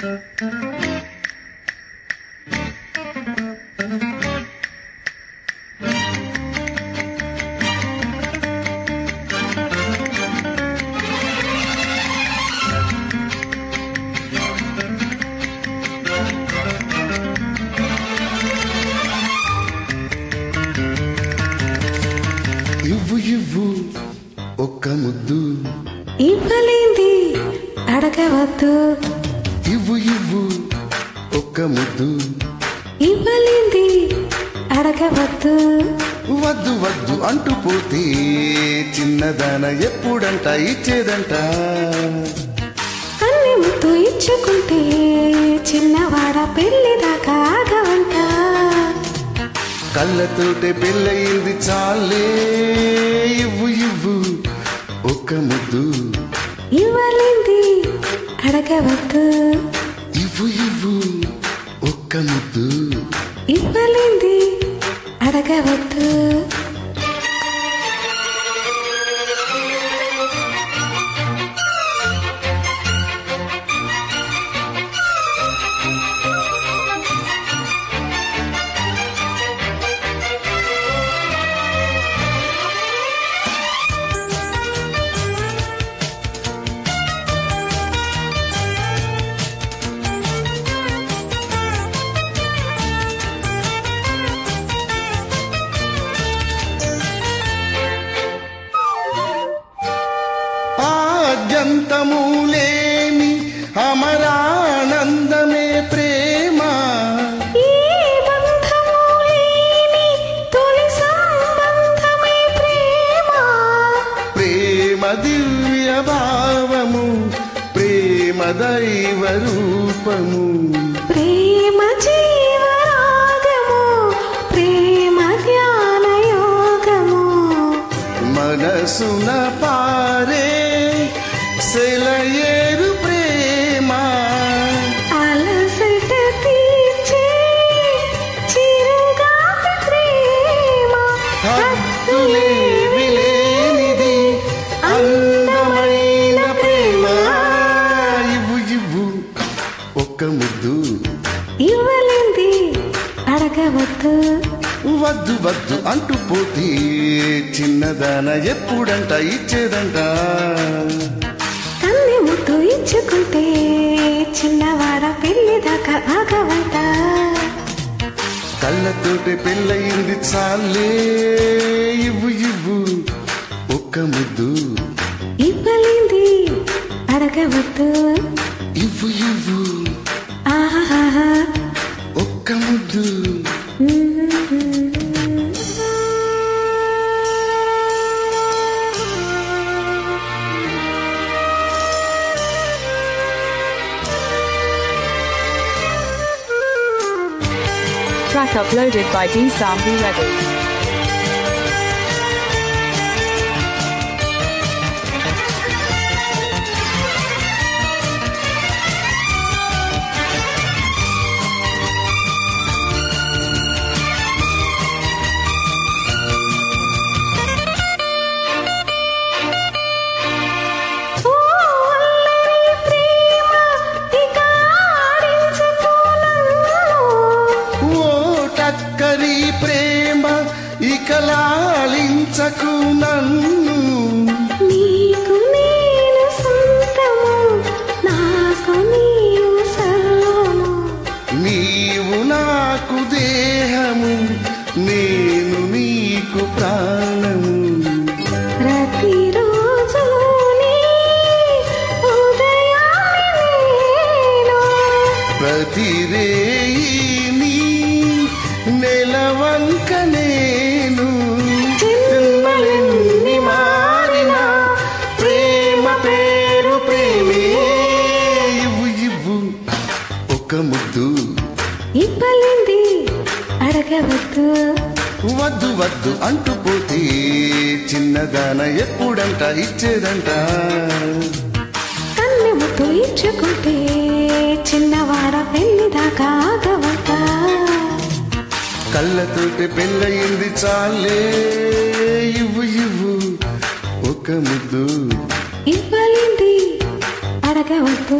ఇవ్వు ఇవ్వు ఒక్క ముద్దు ఇవ్వలేంది అడగవద్దు. ఇవ్వు ఇవ్వు ఒక్క ముద్దు ఇవ్వలేంది అడగవద్దు. వద్దు వద్దు అంటూ పోతే చిన్నదాన ఎప్పుడంట ఇచ్చేదంట. అన్ని ముద్దు ఇచ్చుకుంటే చిన్నవాడ పెళ్లి దాకా ఆగవంట. కళ్ళతోటే పెళ్ళయింది చాలే. ఇవ్వు ఇవ్వు ఒక్క ముద్దు ఇవ్వలేంది అడగవద్దు. ఇవ్వు ఇవ్వు ఒక్క ముద్దు ఇవ్వలేంది అడగవద్దు. ఆద్యంతము లేని అమరానందమే ప్రేమ. ఈ బంధము లేని తొలి సంబంధమే ప్రేమ. ప్రేమ దివ్య భావము, ప్రేమ దైవ రూపము. ప్రేమ జీవరాగము, ప్రేమ ధ్యాన యోగము. మనసున పారే సెలయేరు ప్రేమ. అలసట తీర్చే చిరుగాలి ప్రేమ. హద్దులేవి లేనిది అందమైన ప్రేమ. ఇవ్వు ఇవ్వు ఒక్క ముద్దు ఇవ్వలేంది అడగవద్దు. వద్దు వద్దు అంటూ పోతే చిన్నదాన ఎప్పుడంట ఇచ్చేదంట. కన్ని ముద్దు ఇచ్చుకుంటే చిన్నవాడ పెళ్లి దాకా ఆగవంట. కళ్ళతోటి పెళ్ళయింది చాలే. ఇవ్వు ఇవ్వు ఒక్క ముద్దు ఇవ్వలేంది అడగవద్దు. ఇవ్వు ఇవ్వు ఆహాహా ఒక్క ముద్దు. Track uploaded by D Sambi Reddy. ఓ అల్లరి ప్రేమ ఇక ఆడించుకోనన్ను. ఓ టక్కరి ప్రేమ ఇక లాలించకు నన్ను. నీకు నేను సొంతము, నాకు నీవు సర్వము. నీవు నాకు దేహము, నేను నీకు ప్రాణము. ప్రతిరోజు నీ ఉదయాన్ని నేను ప్రతిరేయి నీ నెలవంక నేను. జన్మలెన్ని మారినా ప్రేమ పేరు ప్రేమే. ఇవ్వు ఇవ్వు ఒక్క ముద్దు ఇవ్వలేంది అడగవద్దు. వద్దు వద్దు అంటూ పోతే చిన్నదాన ఎప్పుడంట ఇచ్చేదంట. కన్ని ముద్దు ఇచ్చుకుంటే చిన్నవాడ పెళ్లి దాకా ఆగవంట. కళ్ళతోటి పెళ్ళయింది చాలే. ఇవ్వు ఇవ్వు ఒక్క ముద్దు ఇవ్వలేంది అడగవద్దు.